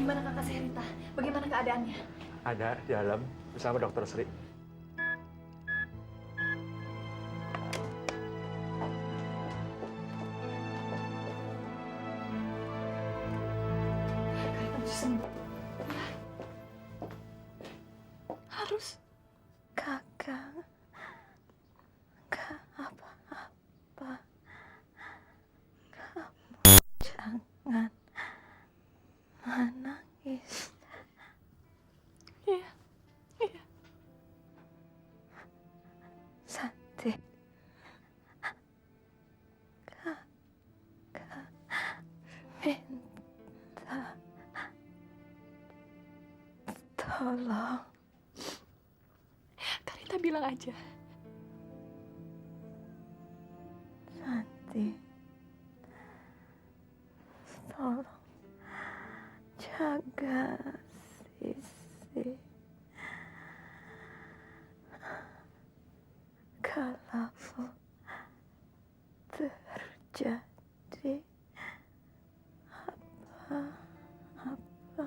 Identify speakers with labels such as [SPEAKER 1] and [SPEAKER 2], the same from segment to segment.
[SPEAKER 1] Gimana kakak Serita? Bagaimana keadaannya?
[SPEAKER 2] Ada di dalam bersama Dokter Sri.
[SPEAKER 1] Karita mesti sembuh. Ya. Harus.
[SPEAKER 3] Kakak, gak apa-apa. Kamu jangan menangis.
[SPEAKER 1] Iya. Iya.
[SPEAKER 3] Santi, kakak minta tolong.
[SPEAKER 1] Karita bilang aja.
[SPEAKER 3] Santi, tolong jaga Sisi. Kalau terjadi apa-apa,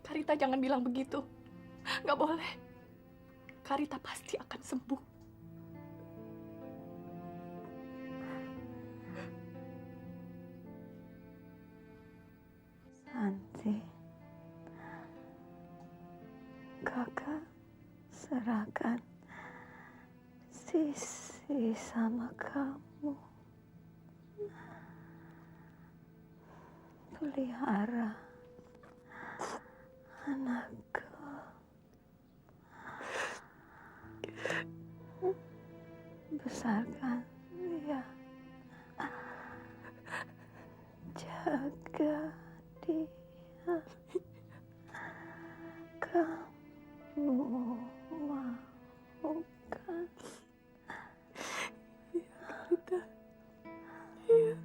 [SPEAKER 1] Karita jangan bilang begitu. Nggak boleh. Karita pasti akan sembuh.
[SPEAKER 3] Santi, kakak serahkan Sisi sama kamu. Pelihara anakku. Besarkan dia. Jaga dia. Kamu mau kan?
[SPEAKER 1] Karita. Iya.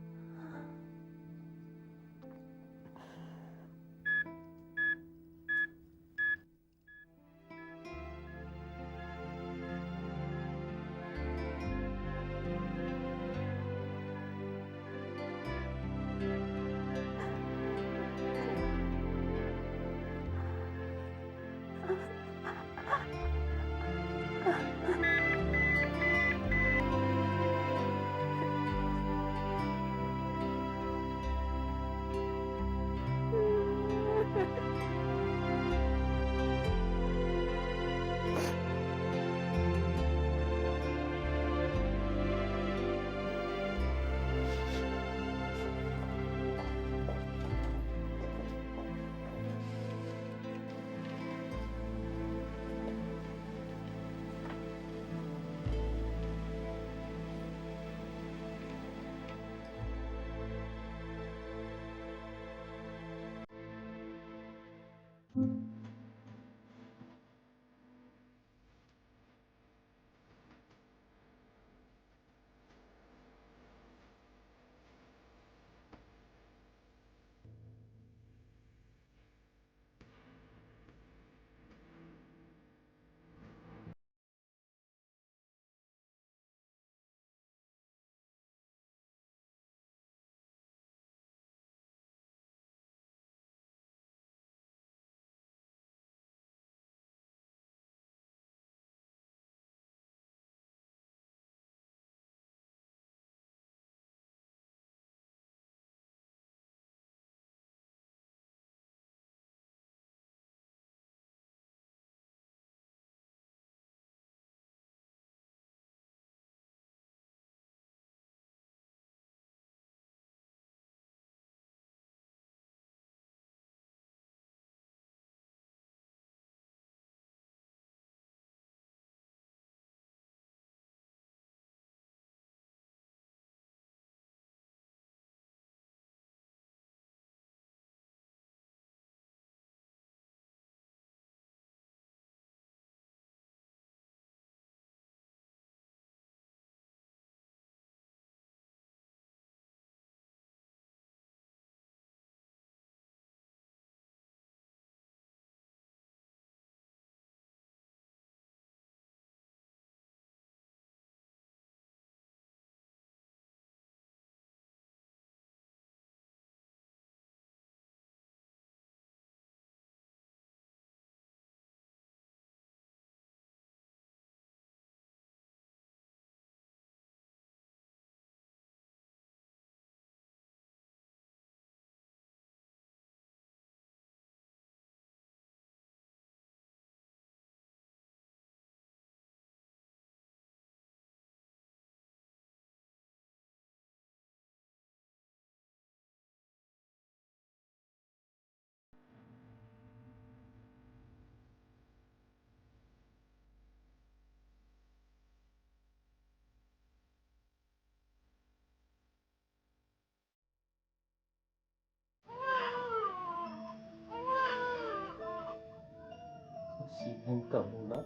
[SPEAKER 4] sayang kamu, nak.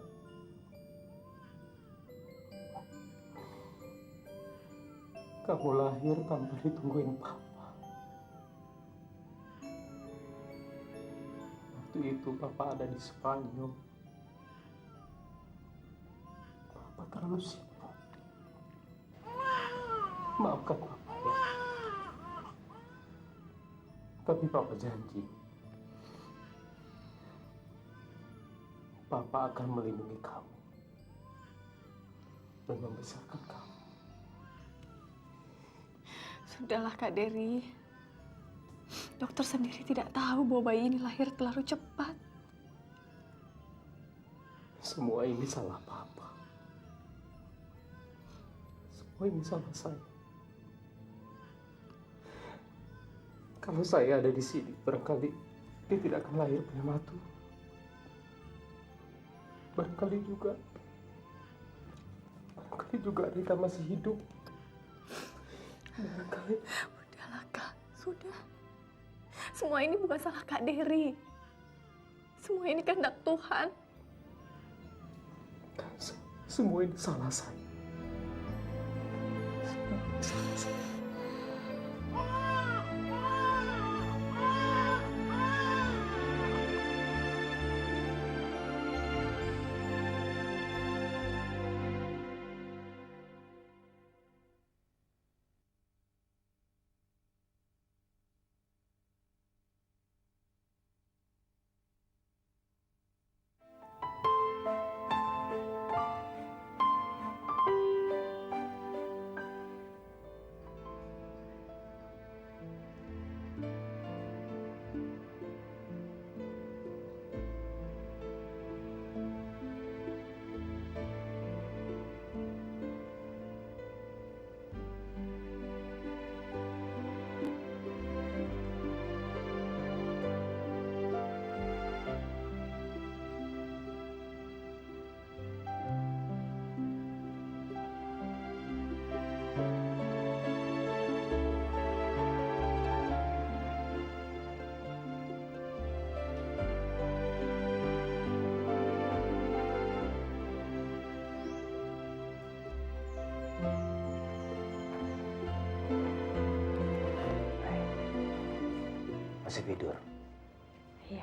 [SPEAKER 4] Kamu lahir tanpa ditungguin papa. Waktu itu papa ada di Spanyol. Papa terlalu sibuk. Maafkan papa ya. Tapi papa janji. Papa akan melindungi kamu dan membesarkan kamu.
[SPEAKER 1] Sudahlah Kak Dery. Dokter sendiri tidak tahu bahwa bayi ini lahir terlalu cepat.
[SPEAKER 4] Semua ini salah papa. Semua ini salah saya. Kalau saya ada di sini, barangkali dia tidak akan lahir prematur. Barangkali juga Rita masih hidup. Barangkali.
[SPEAKER 1] Udahlah Kak, sudah. Semua ini bukan salah Kak Dery. Semua ini kehendak Tuhan.
[SPEAKER 4] Semua ini salah saya. Salah saya.
[SPEAKER 5] Masih tidur?
[SPEAKER 3] Iya.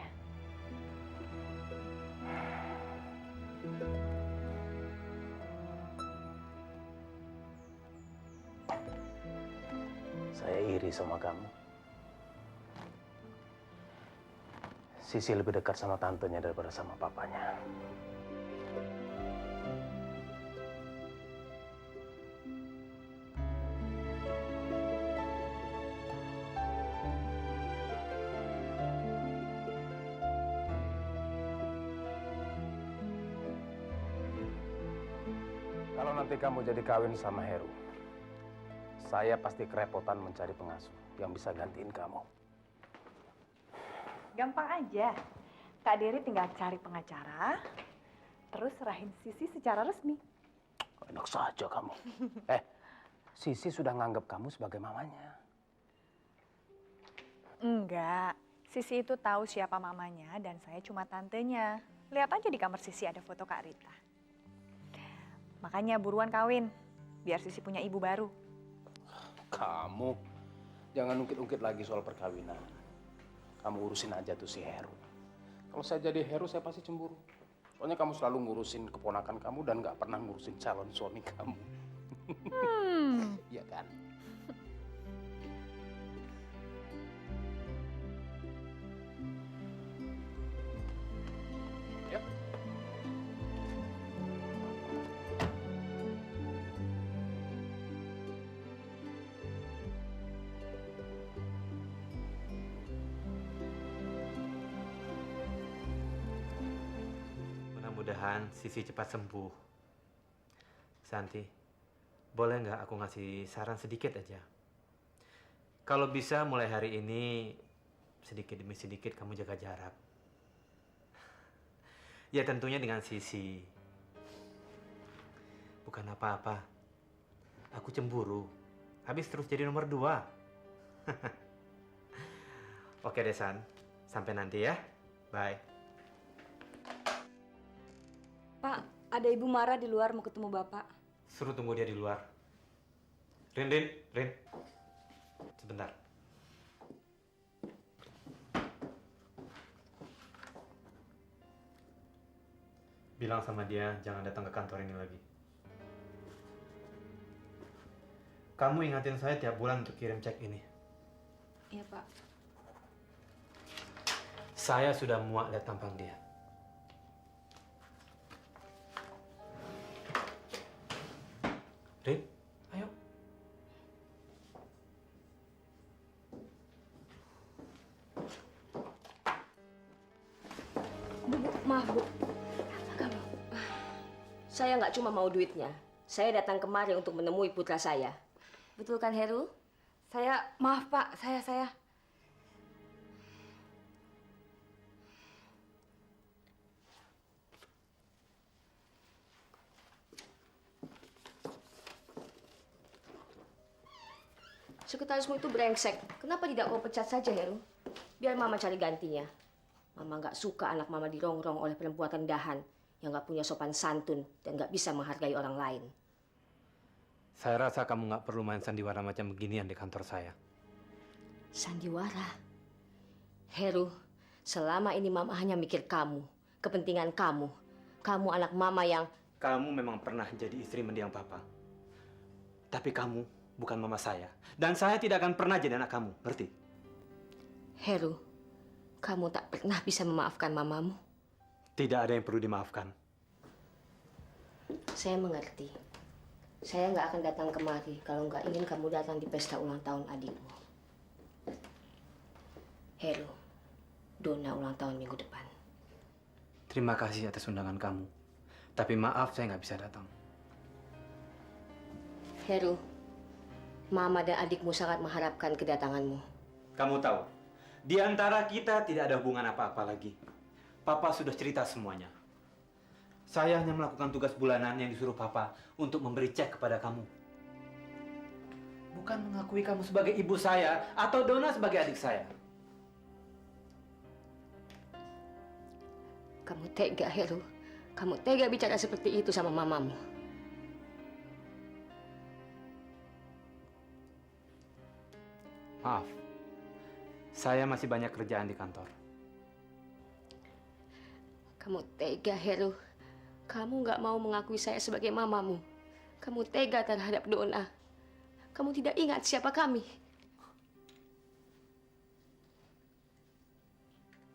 [SPEAKER 5] Saya iri sama kamu. Sisi lebih dekat sama tantenya daripada sama papanya. Kalau nanti kamu jadi kawin sama Heru, saya pasti kerepotan mencari pengasuh yang bisa gantiin kamu.
[SPEAKER 6] Gampang aja. Kak Dery tinggal cari pengacara, terus serahin Sisi secara resmi.
[SPEAKER 5] Enak saja kamu. Sisi sudah nganggap kamu sebagai mamanya.
[SPEAKER 6] Enggak, Sisi itu tahu siapa mamanya dan saya cuma tantenya. Lihat aja di kamar Sisi ada foto Kak Rita. Makanya buruan kawin, biar Sisi punya ibu baru.
[SPEAKER 5] Kamu jangan ungkit-ungkit lagi soal perkawinan. Kamu urusin aja tuh si Heru. Kalau saya jadi Heru, saya pasti cemburu. Soalnya kamu selalu ngurusin keponakan kamu dan nggak pernah ngurusin calon suami kamu. Iya kan? Yuk.
[SPEAKER 2] Mudah-mudahan Sisi cepat sembuh. Santi, boleh nggak aku ngasih saran sedikit aja? Kalau bisa mulai hari ini, sedikit demi sedikit kamu jaga jarak. Ya tentunya dengan Sisi. Bukan apa-apa. Aku cemburu. Habis terus jadi nomor 2. Oke deh San, sampai nanti ya. Bye.
[SPEAKER 7] Pak, ada Ibu Mara di luar mau ketemu Bapak.
[SPEAKER 2] Suruh tunggu dia di luar. Rin. Sebentar. Bilang sama dia jangan datang ke kantor ini lagi. Kamu ingatin saya tiap bulan untuk kirim cek ini.
[SPEAKER 7] Iya, Pak.
[SPEAKER 2] Saya sudah muak lihat tampang dia. Rin, ayo.
[SPEAKER 8] Bu, maaf Bu. Kamu. Saya nggak cuma mau duitnya. Saya datang kemari untuk menemui putra saya. Betul kan, Heru?
[SPEAKER 7] Maaf Pak, saya.
[SPEAKER 8] Sekretarismu itu brengsek. Kenapa tidak kau pecat saja, Heru? Biar Mama cari gantinya. Mama nggak suka anak Mama dirongrong oleh perempuan rendahan yang nggak punya sopan santun dan nggak bisa menghargai orang lain.
[SPEAKER 2] Saya rasa kamu nggak perlu main sandiwara macam beginian di kantor saya.
[SPEAKER 8] Sandiwara? Heru, selama ini Mama hanya mikir kamu, kepentingan kamu. Kamu anak Mama yang...
[SPEAKER 2] Kamu memang pernah jadi istri mendiang papa. Tapi kamu bukan mama saya. Dan saya tidak akan pernah jadi anak kamu, ngerti?
[SPEAKER 8] Heru, kamu tak pernah bisa memaafkan mamamu.
[SPEAKER 2] Tidak ada yang perlu dimaafkan.
[SPEAKER 8] Saya mengerti. Saya nggak akan datang kemari kalau nggak ingin kamu datang di pesta ulang tahun adikmu. Heru, Dona ulang tahun minggu depan.
[SPEAKER 2] Terima kasih atas undangan kamu. Tapi maaf, saya nggak bisa datang.
[SPEAKER 8] Heru, Mama dan adikmu sangat mengharapkan kedatanganmu.
[SPEAKER 2] Kamu tahu, di antara kita tidak ada hubungan apa-apa lagi. Papa sudah cerita semuanya. Saya hanya melakukan tugas bulanan yang disuruh Papa untuk memberi cek kepada kamu. Bukan mengakui kamu sebagai ibu saya atau Dona sebagai adik saya.
[SPEAKER 8] Kamu tega, Heru. Kamu tega bicara seperti itu sama mamamu.
[SPEAKER 2] Maaf, saya masih banyak kerjaan di kantor.
[SPEAKER 8] Kamu tega, Heru. Kamu nggak mau mengakui saya sebagai mamamu. Kamu tega terhadap Dona. Kamu tidak ingat siapa kami.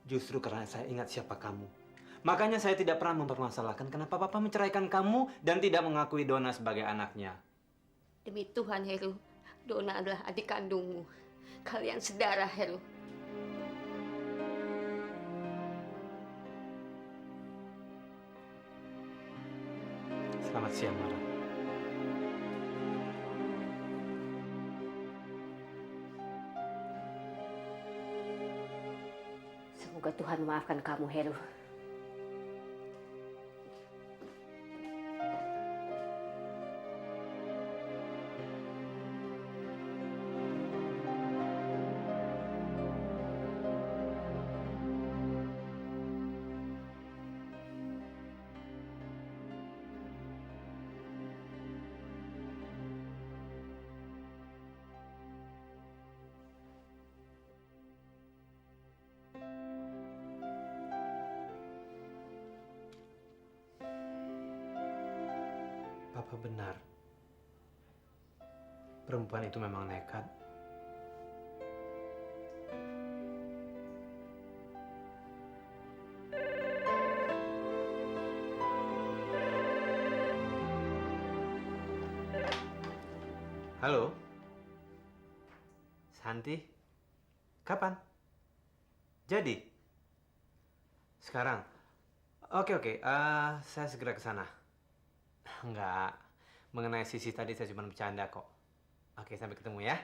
[SPEAKER 2] Justru karena saya ingat siapa kamu. Makanya saya tidak pernah mempermasalahkan kenapa Papa menceraikan kamu dan tidak mengakui Dona sebagai anaknya.
[SPEAKER 8] Demi Tuhan, Heru. Dona adalah adik kandungmu. Kalian sedarah, Heru.
[SPEAKER 2] Selamat siang, Mara.
[SPEAKER 8] Semoga Tuhan memaafkan kamu, Heru.
[SPEAKER 2] Papa benar. Perempuan itu memang nekat. Halo? Santi? Kapan? Jadi? Sekarang? Oke. Saya segera ke sana. Enggak. Mengenai Sisi tadi saya cuma bercanda kok. Oke, sampai ketemu ya.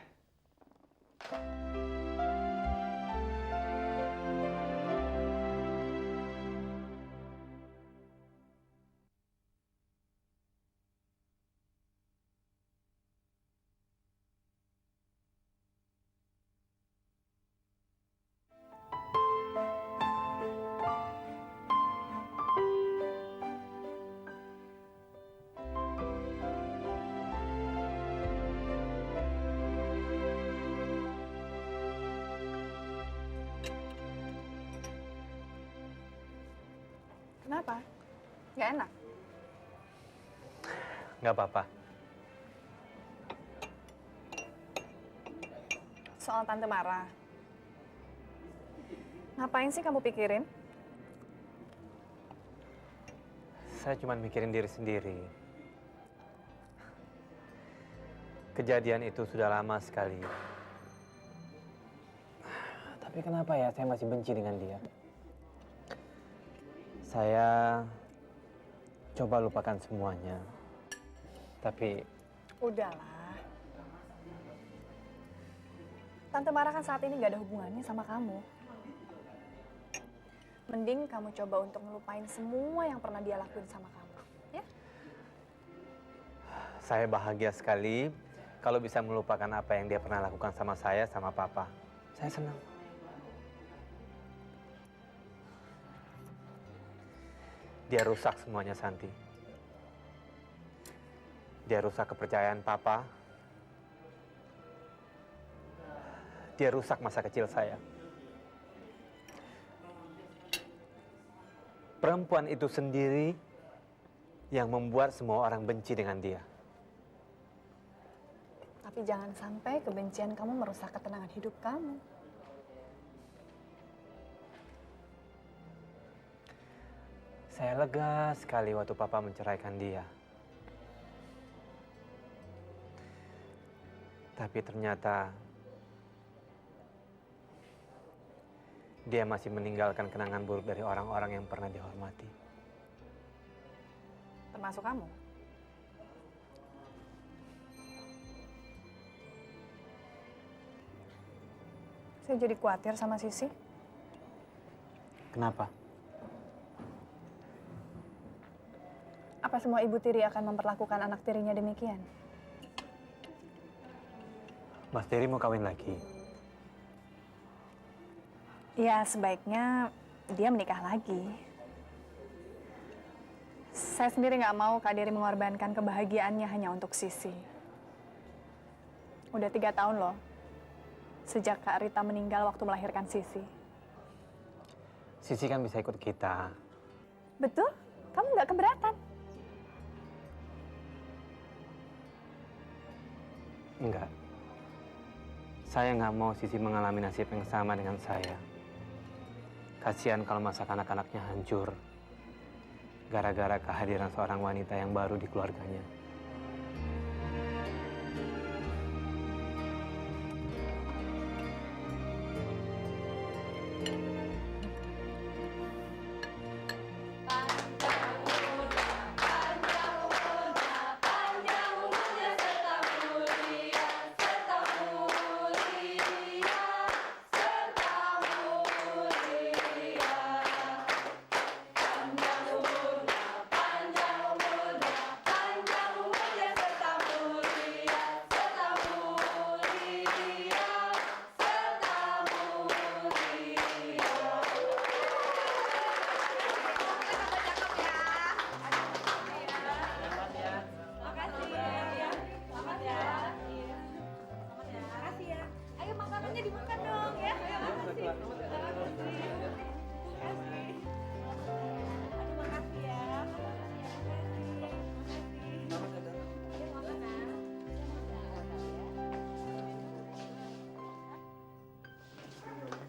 [SPEAKER 6] Kenapa? Nggak enak?
[SPEAKER 2] Nggak apa-apa.
[SPEAKER 6] Soal Tante marah. Ngapain sih kamu pikirin?
[SPEAKER 2] Saya cuma mikirin diri sendiri. Kejadian itu sudah lama sekali. Tapi kenapa ya saya masih benci dengan dia? Saya coba lupakan semuanya. Tapi
[SPEAKER 6] Udahlah. Tante marah kan saat ini nggak ada hubungannya sama kamu. Mending kamu coba untuk ngelupain semua yang pernah dia lakuin sama kamu. Ya?
[SPEAKER 2] saya bahagia sekali kalau bisa melupakan apa yang dia pernah lakukan sama saya, sama papa. Saya senang. Dia rusak semuanya, Santi. Dia rusak kepercayaan papa. Dia rusak masa kecil saya. Perempuan itu sendiri yang membuat semua orang benci dengan dia.
[SPEAKER 6] Tapi jangan sampai kebencian kamu merusak ketenangan hidup kamu.
[SPEAKER 2] Saya lega sekali waktu papa menceraikan dia. Tapi ternyata dia masih meninggalkan kenangan buruk dari orang-orang yang pernah dihormati.
[SPEAKER 6] Termasuk kamu. Saya jadi khawatir sama Sisi.
[SPEAKER 2] Kenapa?
[SPEAKER 6] Apa semua ibu tiri akan memperlakukan anak tirinya demikian?
[SPEAKER 2] Mas Tiri mau kawin lagi?
[SPEAKER 6] Ya, sebaiknya dia menikah lagi. Saya sendiri nggak mau Kak Dery mengorbankan kebahagiaannya hanya untuk Sisi. Udah 3 tahun loh, sejak Kak Rita meninggal waktu melahirkan Sisi.
[SPEAKER 2] Sisi kan bisa ikut kita.
[SPEAKER 6] Betul? Kamu nggak keberatan?
[SPEAKER 2] Enggak. Saya nggak mau Sisi mengalami nasib yang sama dengan saya. Kasihan kalau masa kanak-kanaknya hancur gara-gara kehadiran seorang wanita yang baru di keluarganya.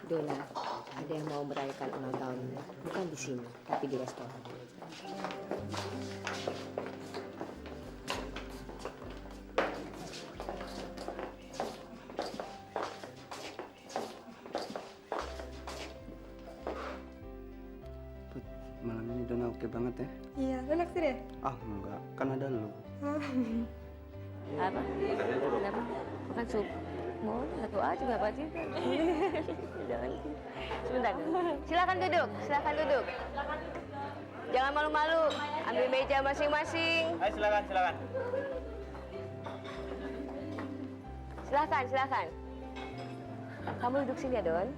[SPEAKER 8] Dona, ada yang mau merayakan ulang tahunnya. Bukan di sini, tapi di restoran.
[SPEAKER 9] Malam ini Dona oke banget ya?
[SPEAKER 7] Iya, lu naksir ya?
[SPEAKER 9] Ah enggak, kan ada lu.
[SPEAKER 8] Apa? Kenapa? Makan sup. Mau satu aja nggak apa sih? Jangan. Sebentar. Silakan duduk. Silakan duduk. Jangan malu-malu. Ambil meja masing-masing.
[SPEAKER 2] Ayo silakan, silakan.
[SPEAKER 8] Silakan, silakan. Kamu duduk sini ya, Don.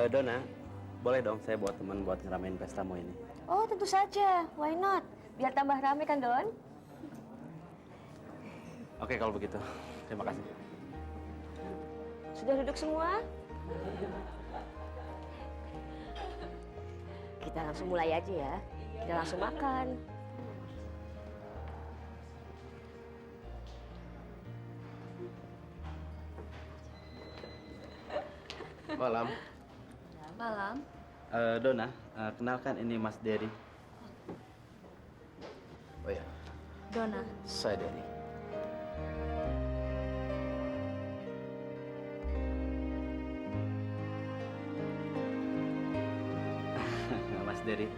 [SPEAKER 9] Dona, boleh dong saya buat teman buat ngeramein pestamu ini?
[SPEAKER 8] Oh, tentu saja. Why not? Biar tambah rame kan, Don?
[SPEAKER 9] Oke kalau begitu, terima kasih.
[SPEAKER 8] Sudah duduk semua? Kita langsung mulai aja ya. Kita langsung makan.
[SPEAKER 5] Malam.
[SPEAKER 7] Malam.
[SPEAKER 9] Dona, kenalkan ini Mas Dery.
[SPEAKER 5] Oh ya,
[SPEAKER 7] Dona.
[SPEAKER 5] saya Dery.
[SPEAKER 9] Mas Dery,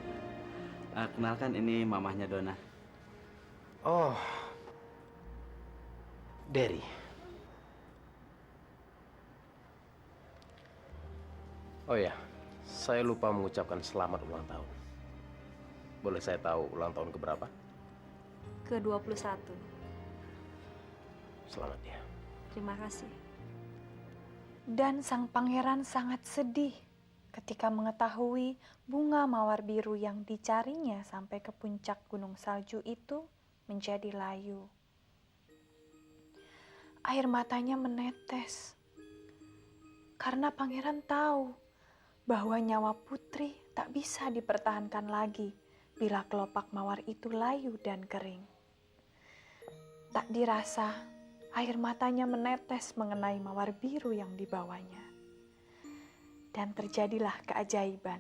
[SPEAKER 9] kenalkan ini mamahnya Dona.
[SPEAKER 5] Oh, Dery. Oh ya, saya lupa mengucapkan selamat ulang tahun. Boleh saya tahu ulang tahun keberapa?
[SPEAKER 7] Ke-21.
[SPEAKER 5] Selamat ya.
[SPEAKER 7] Terima kasih.
[SPEAKER 6] Dan sang pangeran sangat sedih ketika mengetahui bunga mawar biru yang dicarinya sampai ke puncak gunung salju itu menjadi layu. Air matanya menetes karena pangeran tahu bahwa nyawa putri tak bisa dipertahankan lagi bila kelopak mawar itu layu dan kering. Tak dirasa, air matanya menetes mengenai mawar biru yang dibawanya. Dan terjadilah keajaiban.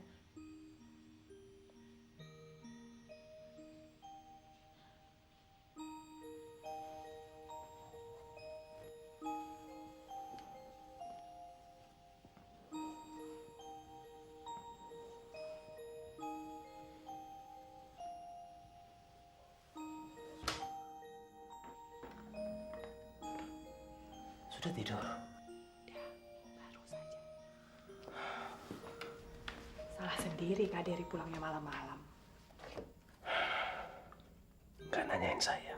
[SPEAKER 5] Sudah tidur.
[SPEAKER 6] Baru saja. Salah sendiri Kak Dery pulangnya malam-malam.
[SPEAKER 5] Nggak nanyain saya.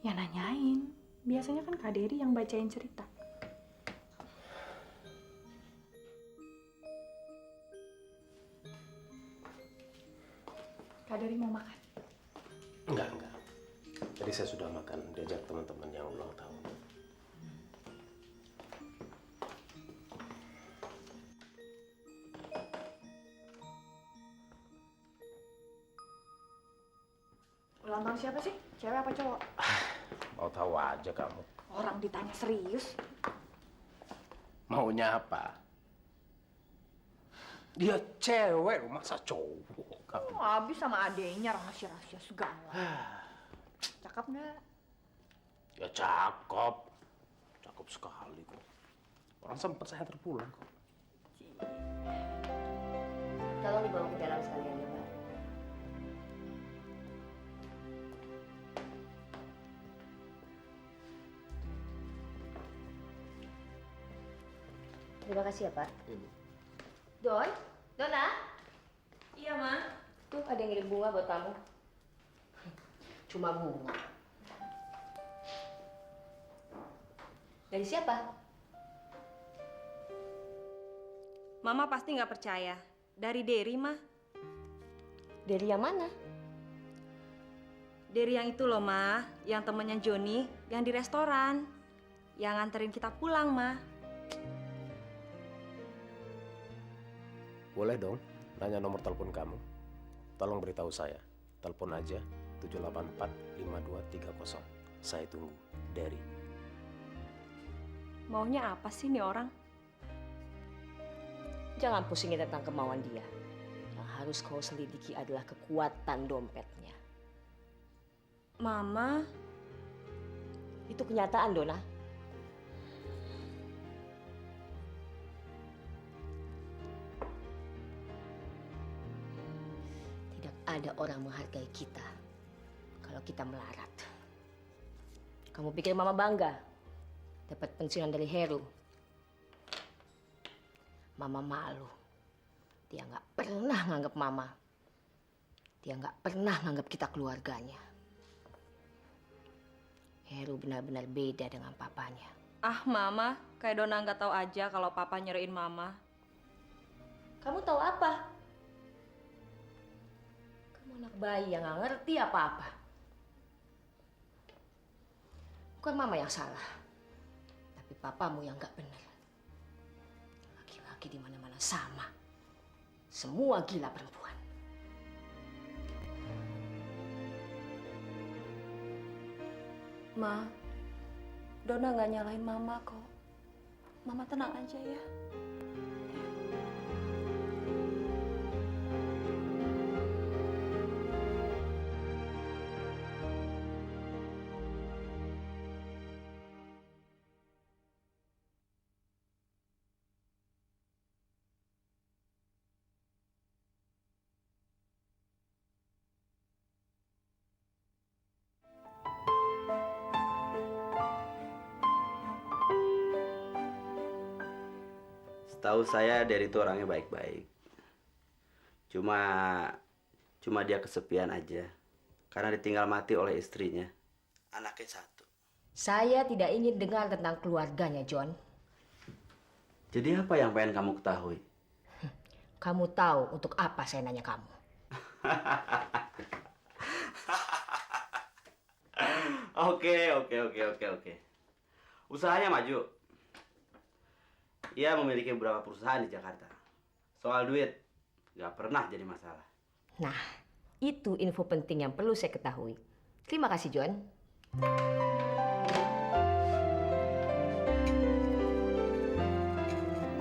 [SPEAKER 6] Ya nanyain. Biasanya kan Kak Dery yang bacain cerita. Kak Dery mau makan?
[SPEAKER 5] Enggak. Tadi saya sudah makan diajak teman-teman yang ulang tahun.
[SPEAKER 6] Ulang tahun siapa sih? Cewek apa cowok?
[SPEAKER 5] Mau tahu aja kamu.
[SPEAKER 6] Orang ditanya serius.
[SPEAKER 5] Maunya apa? Dia cewek, masa cowok? Kamu.
[SPEAKER 6] Habis sama adeknya rahasia-rahasia segala. Cakep nggak?
[SPEAKER 5] Ya cakep. Cakep sekali kok. Orang sempat saya terpulang kok.
[SPEAKER 8] Tolong dibawa ke dalam sekalian ya, Pak. Terima kasih ya, Pak. Don? Dona?
[SPEAKER 7] Iya, Ma.
[SPEAKER 8] Tuh, ada yang ngirim bunga buat kamu. Cuma bunga. Dari siapa?
[SPEAKER 7] Mama pasti nggak percaya. Dari Dery, Ma.
[SPEAKER 8] Dari yang mana?
[SPEAKER 7] Dery yang itu loh, Ma. Yang temennya Joni, yang di restoran. Yang nganterin kita pulang, Ma.
[SPEAKER 5] Boleh dong, nanya nomor telepon kamu. Tolong beritahu saya. Telepon aja 784-5230. Saya tunggu. Dery.
[SPEAKER 7] Maunya apa sih nih orang?
[SPEAKER 8] Jangan pusingin tentang kemauan dia. Yang harus kau selidiki adalah kekuatan dompetnya.
[SPEAKER 7] Mama,
[SPEAKER 8] Itu kenyataan, Dona. Tidak ada orang menghargai kita kalau kita melarat. Kamu pikir Mama bangga dapat pensiunan dari Heru? Mama malu. Dia nggak pernah nganggap Mama. Dia nggak pernah nganggap kita keluarganya. Heru benar-benar beda dengan papanya.
[SPEAKER 7] ah Mama, kayak Dona nggak tahu aja kalau Papa nyeriin Mama.
[SPEAKER 8] Kamu tahu apa? Kamu anak bayi yang nggak ngerti apa-apa. Bukan Mama yang salah, tapi papamu yang nggak benar. Laki-laki di mana-mana sama. Semua gila perempuan.
[SPEAKER 7] Ma, Dona nggak nyalain Mama kok. Mama tenang aja ya.
[SPEAKER 9] Setahu saya Derry itu orangnya baik-baik. Cuma dia kesepian aja. Karena ditinggal mati oleh istrinya. Anaknya satu.
[SPEAKER 8] Saya tidak ingin dengar tentang keluarganya, John.
[SPEAKER 9] Jadi apa yang pengen kamu ketahui?
[SPEAKER 8] Kamu tahu untuk apa saya nanya kamu?
[SPEAKER 9] Oke. Usahanya maju. Ia memiliki beberapa perusahaan di Jakarta. Soal duit, nggak pernah jadi masalah.
[SPEAKER 8] Nah, itu info penting yang perlu saya ketahui. Terima kasih, John.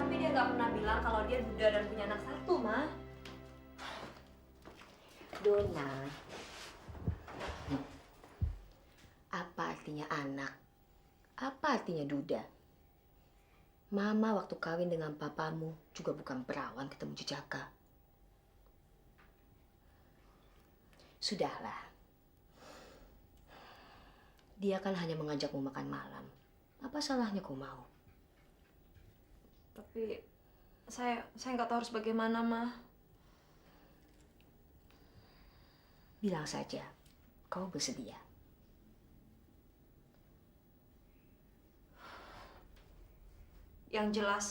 [SPEAKER 7] Tapi dia nggak pernah bilang kalau dia duda dan punya anak satu, Ma.
[SPEAKER 8] Dona, apa artinya anak? Apa artinya duda? Mama waktu kawin dengan papamu juga bukan perawan ketemu jejaka. Sudahlah. Dia kan hanya mengajakmu makan malam. Apa salahnya kau mau?
[SPEAKER 7] Tapi saya nggak tahu harus bagaimana, Ma.
[SPEAKER 8] Bilang saja, kau bersedia.
[SPEAKER 7] Yang jelas,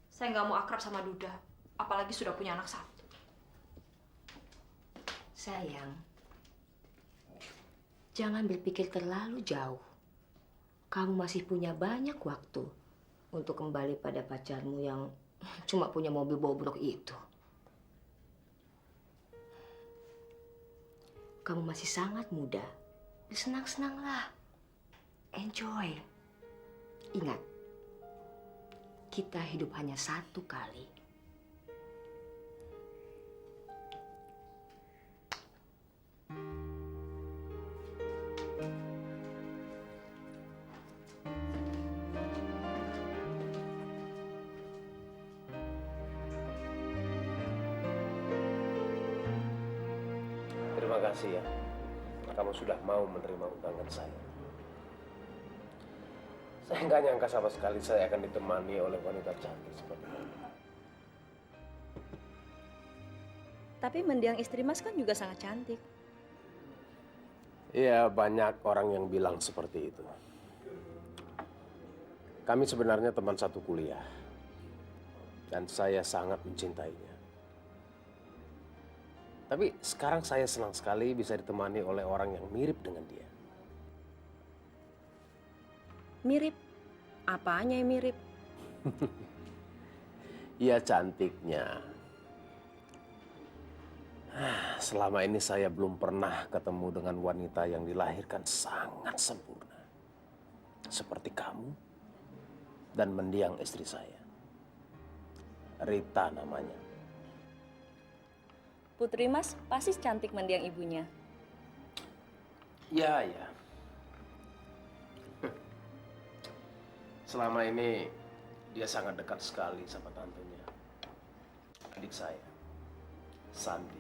[SPEAKER 7] saya nggak mau akrab sama Duda. Apalagi sudah punya anak satu.
[SPEAKER 8] Sayang, jangan berpikir terlalu jauh. Kamu masih punya banyak waktu untuk kembali pada pacarmu yang cuma punya mobil bobrok itu. Kamu masih sangat muda. Bersenang-senanglah. Enjoy. Ingat, kita hidup hanya satu kali.
[SPEAKER 5] Terima kasih ya. Kamu sudah mau menerima undangan saya. Saya nggak nyangka sama sekali saya akan ditemani oleh wanita cantik seperti kamu.
[SPEAKER 7] Tapi mendiang istri Mas kan juga sangat cantik.
[SPEAKER 5] Iya, banyak orang yang bilang seperti itu. Kami sebenarnya teman satu kuliah. Dan saya sangat mencintainya. Tapi sekarang saya senang sekali bisa ditemani oleh orang yang mirip dengan dia.
[SPEAKER 7] Mirip? Apanya yang mirip?
[SPEAKER 5] Iya, cantiknya. Selama ini saya belum pernah ketemu dengan wanita yang dilahirkan sangat sempurna. Seperti kamu dan mendiang istri saya. Rita namanya.
[SPEAKER 7] Putri Mas pasti cantik mendiang ibunya.
[SPEAKER 5] Ya. Selama ini dia sangat dekat sekali sama tantenya. Adik saya, Santi.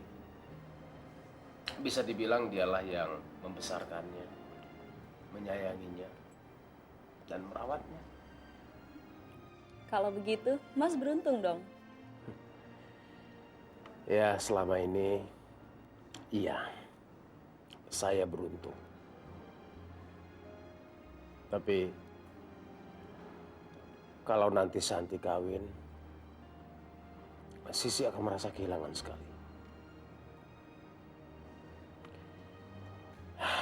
[SPEAKER 5] Bisa dibilang dialah yang membesarkannya, menyayanginya, dan merawatnya.
[SPEAKER 7] Kalau begitu, Mas beruntung dong.
[SPEAKER 5] Ya, selama ini, iya, saya beruntung. Tapi, kalau nanti Santi kawin, Sisi akan merasa kehilangan sekali.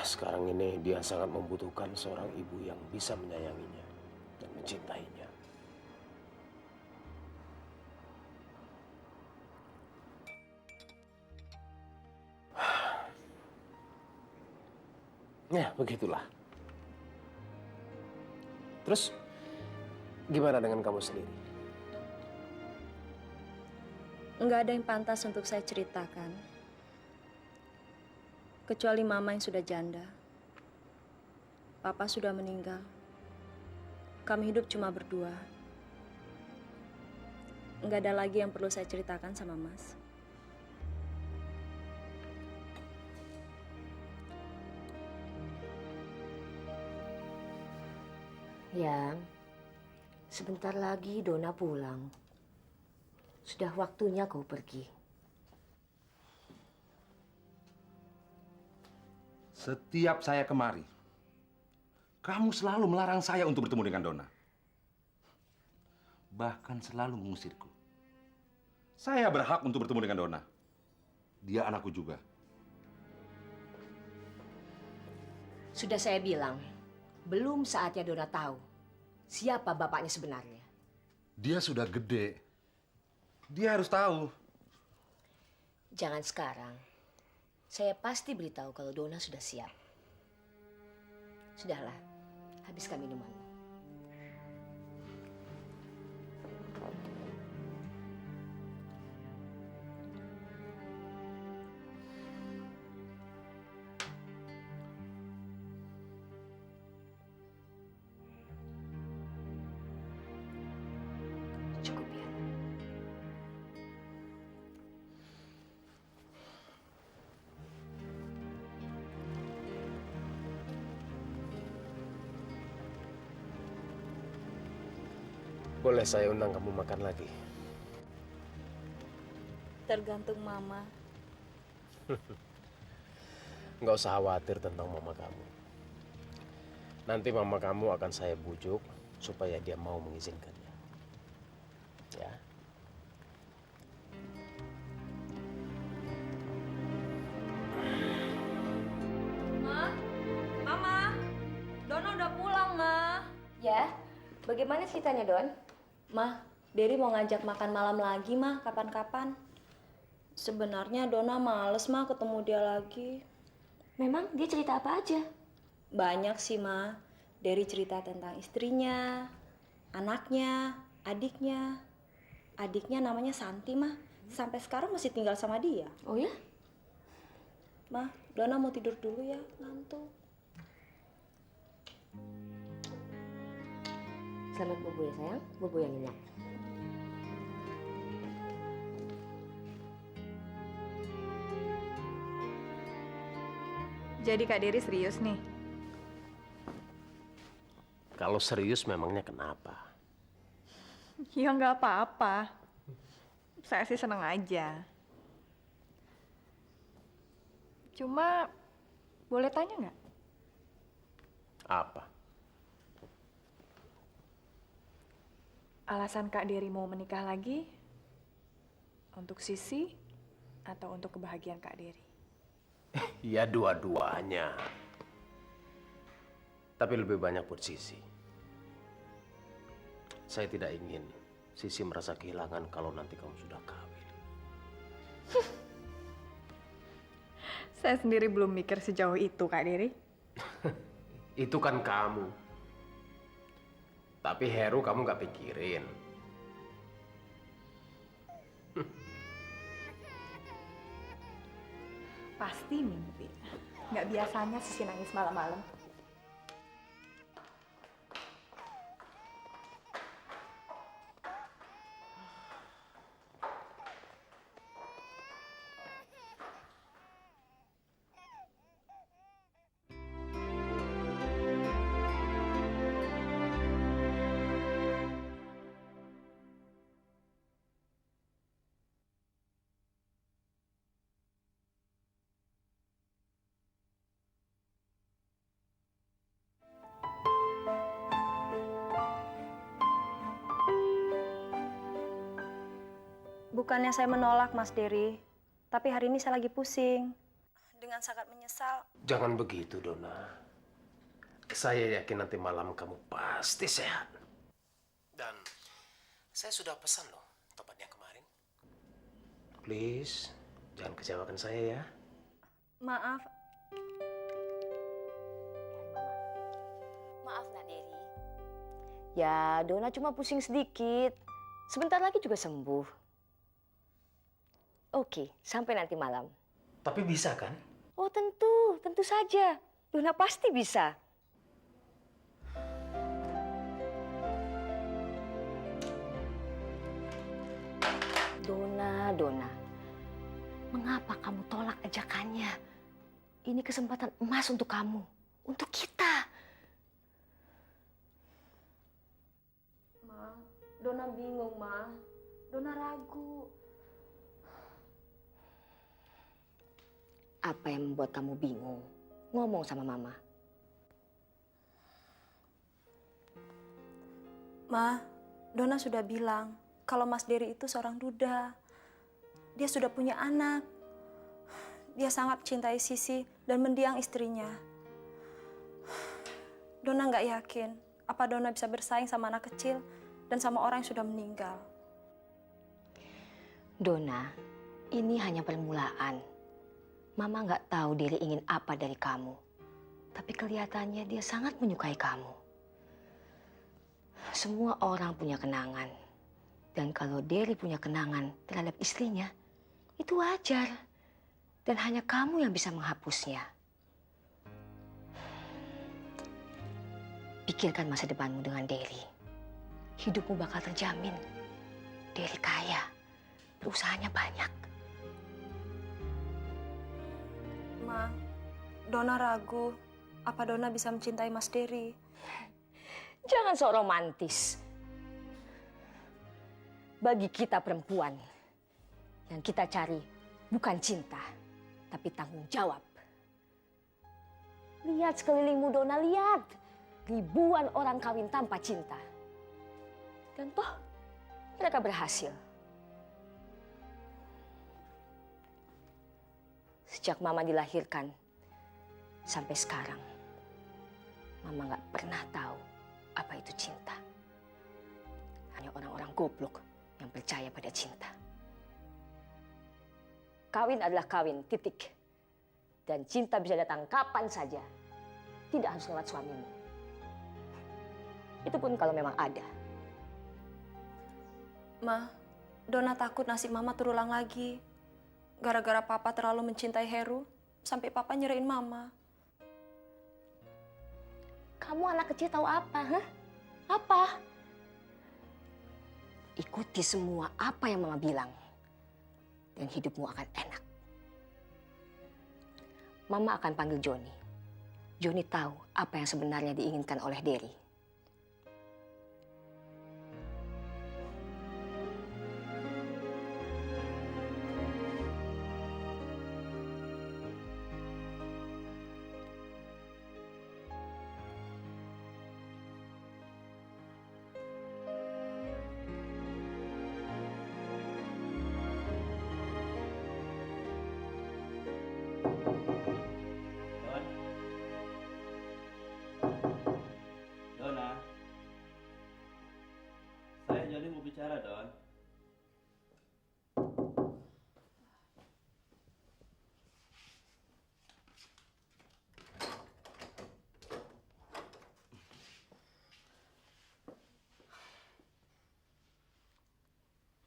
[SPEAKER 5] Sekarang ini dia sangat membutuhkan seorang ibu yang bisa menyayanginya dan mencintai. mencintainya. Ya, begitulah. Terus, gimana dengan kamu sendiri?
[SPEAKER 8] Nggak ada yang pantas untuk saya ceritakan. Kecuali Mama yang sudah janda. Papa sudah meninggal. Kami hidup cuma berdua. Nggak ada lagi yang perlu saya ceritakan sama Mas. Yang, sebentar lagi Dona pulang. Sudah waktunya kau pergi.
[SPEAKER 10] Setiap saya kemari, kamu selalu melarang saya untuk bertemu dengan Donna. Bahkan selalu mengusirku. Saya berhak untuk bertemu dengan Donna. Dia anakku juga.
[SPEAKER 8] Sudah saya bilang, belum saatnya Dona tahu siapa bapaknya sebenarnya.
[SPEAKER 10] Dia sudah gede. Dia harus tahu.
[SPEAKER 8] Jangan sekarang. Saya pasti beritahu kalau Dona sudah siap. Sudahlah, habiskan minuman. Cukup ya.
[SPEAKER 5] Boleh saya undang kamu makan lagi?
[SPEAKER 8] Tergantung Mama.
[SPEAKER 5] Nggak usah khawatir tentang mama kamu. Nanti mama kamu akan saya bujuk supaya dia mau mengizinkannya. Ya.
[SPEAKER 7] Ma, Mama, Dona udah pulang, Ma.
[SPEAKER 8] Ya, bagaimana ceritanya, Don? Mah, Dery mau ngajak makan malam lagi, Mah, kapan-kapan. Sebenarnya Dona males, Mah, ketemu dia lagi. Memang dia cerita apa aja? Banyak sih, Mah. Dery cerita tentang istrinya, anaknya, adiknya. Adiknya namanya Santi, Mah. Sampai sekarang masih tinggal sama dia. Oh ya? Mah, Dona mau tidur dulu ya, ngantuk. Selamat bobo ya sayang, bobo yang nyenyak.
[SPEAKER 6] Jadi Kak Dery serius nih?
[SPEAKER 5] Kalau serius memangnya kenapa?
[SPEAKER 6] Ya nggak apa-apa. Saya sih seneng aja. Cuma, boleh tanya nggak?
[SPEAKER 5] Apa?
[SPEAKER 6] Alasan Kak Dery mau menikah lagi? Untuk Sisi atau untuk kebahagiaan Kak Dery?
[SPEAKER 5] Ya dua-duanya. Tapi lebih banyak buat Sisi. Saya tidak ingin Sisi merasa kehilangan kalau nanti kamu sudah kawin.
[SPEAKER 6] Saya sendiri belum mikir sejauh itu, Kak Dery.
[SPEAKER 5] Itu kan kamu. Tapi Heru kamu nggak pikirin.
[SPEAKER 6] Pasti mimpi. Nggak biasanya Sisi nangis malam-malam.
[SPEAKER 8] Bukannya saya menolak, Mas Dery. Tapi hari ini saya lagi pusing. Dengan sangat menyesal.
[SPEAKER 5] Jangan begitu, Dona. Saya yakin nanti malam kamu pasti sehat.
[SPEAKER 11] Dan saya sudah pesan loh topatnya kemarin.
[SPEAKER 5] Please, jangan kecewakan saya ya.
[SPEAKER 1] Maaf,
[SPEAKER 8] Maaf, Nak Dery. Ya, Dona cuma pusing sedikit. Sebentar lagi juga sembuh. Oke, sampai nanti malam.
[SPEAKER 5] Tapi bisa kan?
[SPEAKER 8] Oh, tentu saja. Dona pasti bisa. Dona, mengapa kamu tolak ajakannya? Ini kesempatan emas untuk kamu, untuk kita.
[SPEAKER 1] Ma. Dona bingung, Ma. Dona ragu.
[SPEAKER 8] Apa yang membuat kamu bingung? Ngomong sama Mama.
[SPEAKER 6] Ma, Dona sudah bilang kalau Mas Dery itu seorang duda. Dia sudah punya anak. Dia sangat mencintai Sisi dan mendiang istrinya. Dona nggak yakin apa Dona bisa bersaing sama anak kecil dan sama orang yang sudah meninggal.
[SPEAKER 8] Dona, ini hanya permulaan. Mama nggak tahu Dery ingin apa dari kamu. Tapi kelihatannya dia sangat menyukai kamu. Semua orang punya kenangan. Dan kalau Dery punya kenangan terhadap istrinya, itu wajar. Dan hanya kamu yang bisa menghapusnya. Pikirkan masa depanmu dengan Dery. Hidupmu bakal terjamin. Dery kaya. Perusahaannya banyak.
[SPEAKER 6] Ma, Dona ragu apa Dona bisa mencintai Mas Dery.
[SPEAKER 8] Jangan sok romantis. Bagi kita perempuan, yang kita cari bukan cinta, tapi tanggung jawab. Lihat sekelilingmu, Dona, lihat. Ribuan orang kawin tanpa cinta. Dan toh, mereka berhasil. Sejak Mama dilahirkan, sampai sekarang, Mama nggak pernah tahu apa itu cinta. Hanya orang-orang goblok yang percaya pada cinta. Kawin adalah kawin, titik. Dan cinta bisa datang kapan saja. Tidak harus lewat suamimu. Itu pun kalau memang ada.
[SPEAKER 6] Ma, Dona takut nasib Mama terulang lagi. Gara-gara Papa terlalu mencintai Heru, sampai Papa nyerahin Mama.
[SPEAKER 8] Kamu anak kecil tahu apa, hah? Apa? Ikuti semua apa yang Mama bilang. Dan hidupmu akan enak. Mama akan panggil Joni. Joni tahu apa yang sebenarnya diinginkan oleh Dery.
[SPEAKER 9] Dona, saya Joni mau bicara, Don.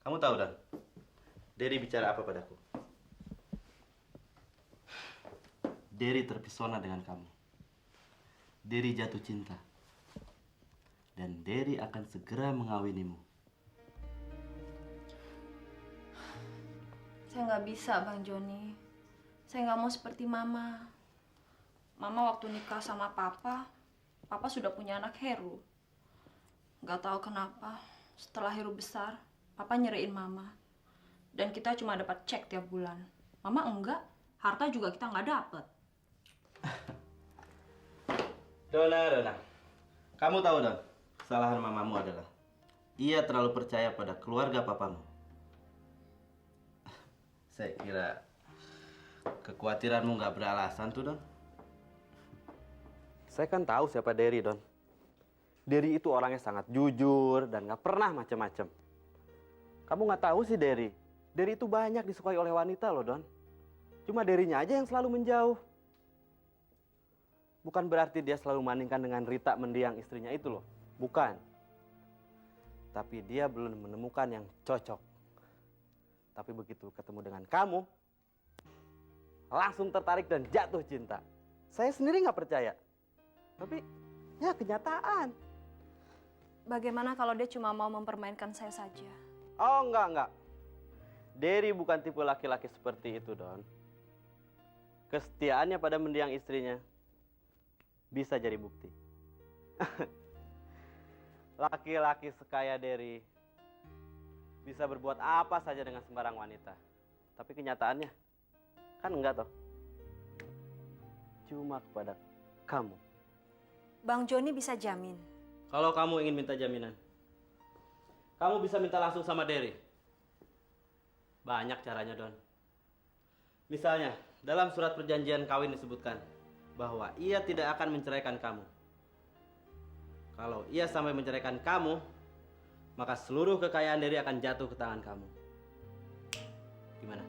[SPEAKER 9] Kamu tahu, Don? Dery bicara apa padaku? Dery terpesona dengan kamu. Dery jatuh cinta. Dan Dery akan segera mengawinimu.
[SPEAKER 1] Saya nggak bisa, Bang Joni. Saya nggak mau seperti Mama. Mama waktu nikah sama Papa, Papa sudah punya anak Heru. Nggak tahu kenapa, setelah Heru besar, Papa nyerahin Mama. Dan kita cuma dapat cek tiap bulan. Mama enggak, harta juga kita nggak dapat.
[SPEAKER 9] Dona. Kamu tahu, Don, kesalahan mamamu adalah ia terlalu percaya pada keluarga papamu. Saya kira kekhawatiranmu nggak beralasan tuh, Don. Saya kan tahu siapa Dery, Don. Derry itu orangnya sangat jujur dan nggak pernah macem-macem. Kamu nggak tahu sih Derry. Derry itu banyak disukai oleh wanita loh, Don. Cuma Derry-nya aja yang selalu menjauh. Bukan berarti dia selalu membandingkan dengan Rita mendiang istrinya itu loh. Bukan. Tapi dia belum menemukan yang cocok. Tapi begitu ketemu dengan kamu, langsung tertarik dan jatuh cinta. Saya sendiri nggak percaya. Tapi ya kenyataan.
[SPEAKER 1] Bagaimana kalau dia cuma mau mempermainkan saya saja?
[SPEAKER 9] Oh enggak. Derry bukan tipe laki-laki seperti itu, Don. Kesetiaannya pada mendiang istrinya bisa jadi bukti. Laki-laki sekaya Derry bisa berbuat apa saja dengan sembarang wanita. Tapi kenyataannya kan enggak toh. Cuma kepada kamu.
[SPEAKER 1] Bang Joni bisa jamin.
[SPEAKER 9] Kalau kamu ingin minta jaminan, kamu bisa minta langsung sama Derry. Banyak caranya, Don. Misalnya, dalam surat perjanjian kawin disebutkan bahwa ia tidak akan menceraikan kamu. Kalau ia sampai menceraikan kamu, maka seluruh kekayaan Derry akan jatuh ke tangan kamu. Gimana?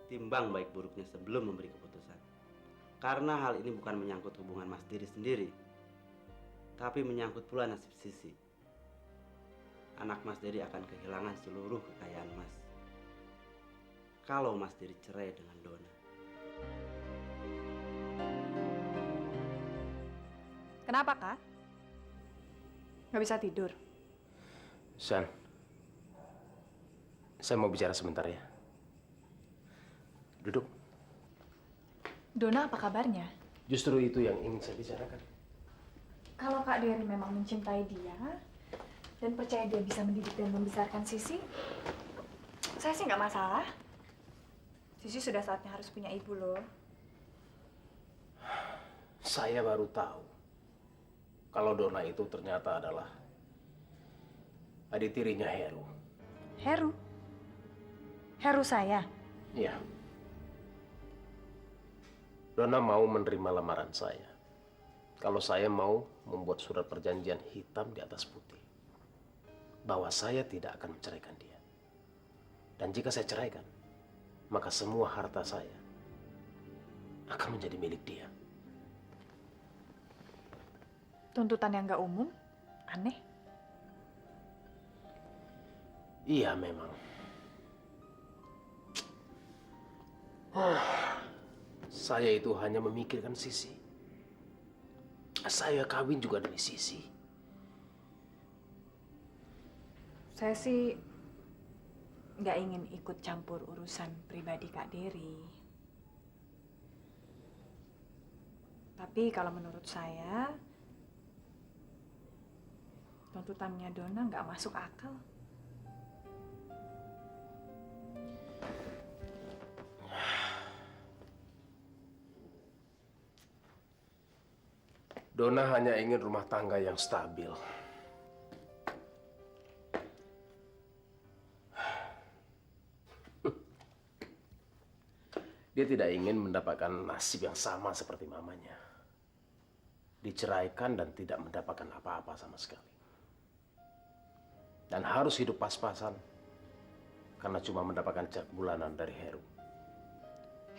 [SPEAKER 9] Timbang baik buruknya sebelum memberi keputusan. Karena hal ini bukan menyangkut hubungan Mas Derry sendiri, tapi menyangkut pula nasib Sisi. Anak Mas Derry akan kehilangan seluruh kekayaan Mas kalau Mas Derry cerai dengan Donna.
[SPEAKER 6] Kenapa, Kak? Nggak bisa tidur?
[SPEAKER 5] San, saya mau bicara sebentar ya. Duduk.
[SPEAKER 6] Donna apa kabarnya?
[SPEAKER 5] Justru itu yang ingin saya bicarakan.
[SPEAKER 6] Kalau Kak Derry memang mencintai dia dan percaya dia bisa mendidik dan membesarkan Sisi, saya sih nggak masalah. Sisi sudah saatnya harus punya ibu loh.
[SPEAKER 5] Saya baru tahu kalau Donna itu ternyata adalah adik tirinya Heru.
[SPEAKER 6] Heru? Heru saya?
[SPEAKER 5] Iya. Donna mau menerima lamaran saya. Kalau saya mau membuat surat perjanjian hitam di atas putih. Bahwa saya tidak akan menceraikan dia. Dan jika saya ceraikan, maka semua harta saya akan menjadi milik dia.
[SPEAKER 6] Tuntutan yang nggak umum? Aneh.
[SPEAKER 5] Iya memang. Saya itu hanya memikirkan Sisi. Saya kawin juga demi Sisi.
[SPEAKER 6] Saya sih nggak ingin ikut campur urusan pribadi Kak Derry. Tapi kalau menurut saya, tuntutannya Donna nggak masuk akal.
[SPEAKER 5] Donna hanya ingin rumah tangga yang stabil. Dia tidak ingin mendapatkan nasib yang sama seperti mamanya. Diceraikan dan tidak mendapatkan apa-apa sama sekali. Dan harus hidup pas-pasan karena cuma mendapatkan cek bulanan dari Heru.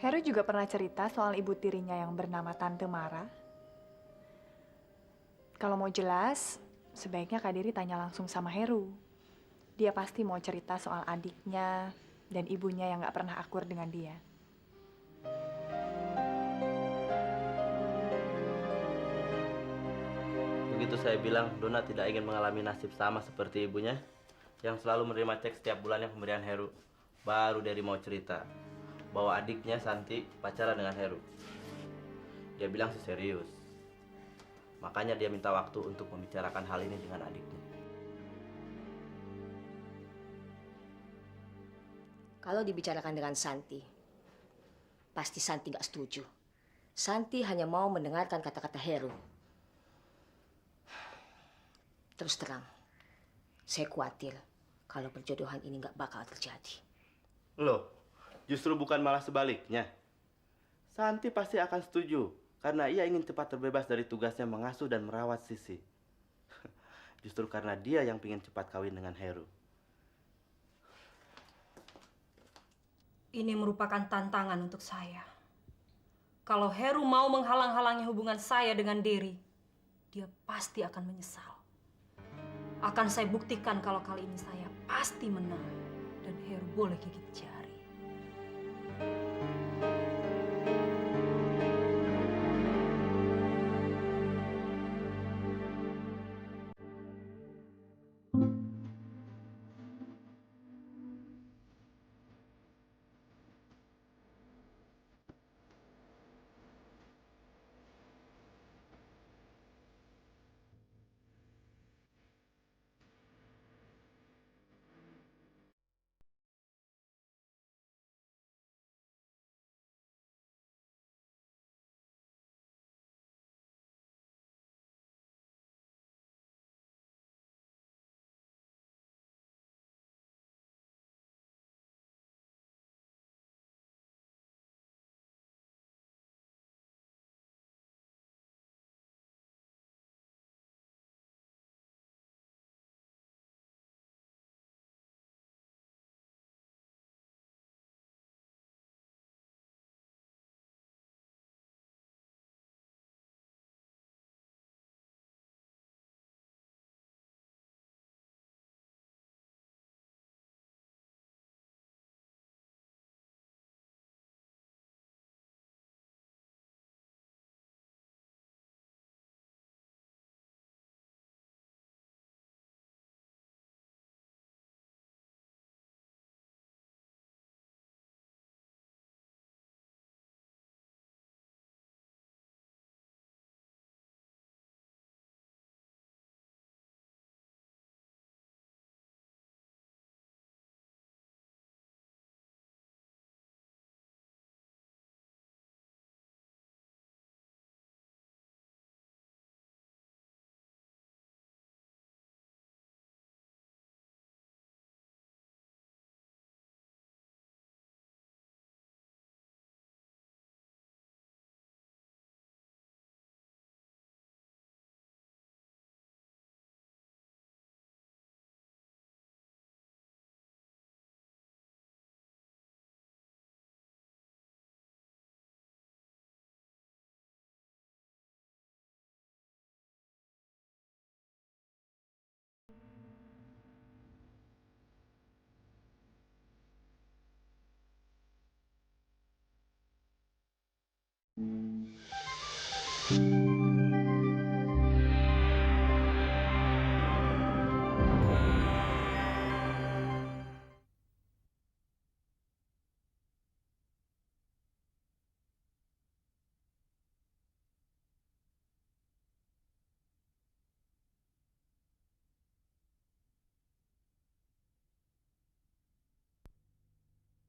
[SPEAKER 6] Heru juga pernah cerita soal ibu tirinya yang bernama Tante Mara. Kalau mau jelas, sebaiknya Kak Derry tanya langsung sama Heru. Dia pasti mau cerita soal adiknya dan ibunya yang nggak pernah akur dengan dia.
[SPEAKER 9] Begitu saya bilang Donna tidak ingin mengalami nasib sama seperti ibunya yang selalu menerima cek setiap bulannya pemberian Heru. Baru Derry mau cerita bahwa adiknya Santi pacaran dengan Heru. Dia bilang sih serius. Makanya dia minta waktu untuk membicarakan hal ini dengan adiknya.
[SPEAKER 8] Kalau dibicarakan dengan Santi, pasti Santi nggak setuju. Santi hanya mau mendengarkan kata-kata Heru. Terus terang, saya khawatir kalau perjodohan ini nggak bakal terjadi.
[SPEAKER 9] Loh, justru bukan malah sebaliknya. Santi pasti akan setuju karena ia ingin cepat terbebas dari tugasnya mengasuh dan merawat Sisi. Justru karena dia yang ingin cepat kawin dengan Heru.
[SPEAKER 1] Ini merupakan tantangan untuk saya. Kalau Heru mau menghalang-halangi hubungan saya dengan Derry, dia pasti akan menyesal. Akan saya buktikan kalau kali ini saya pasti menang dan Heru boleh gigit jari.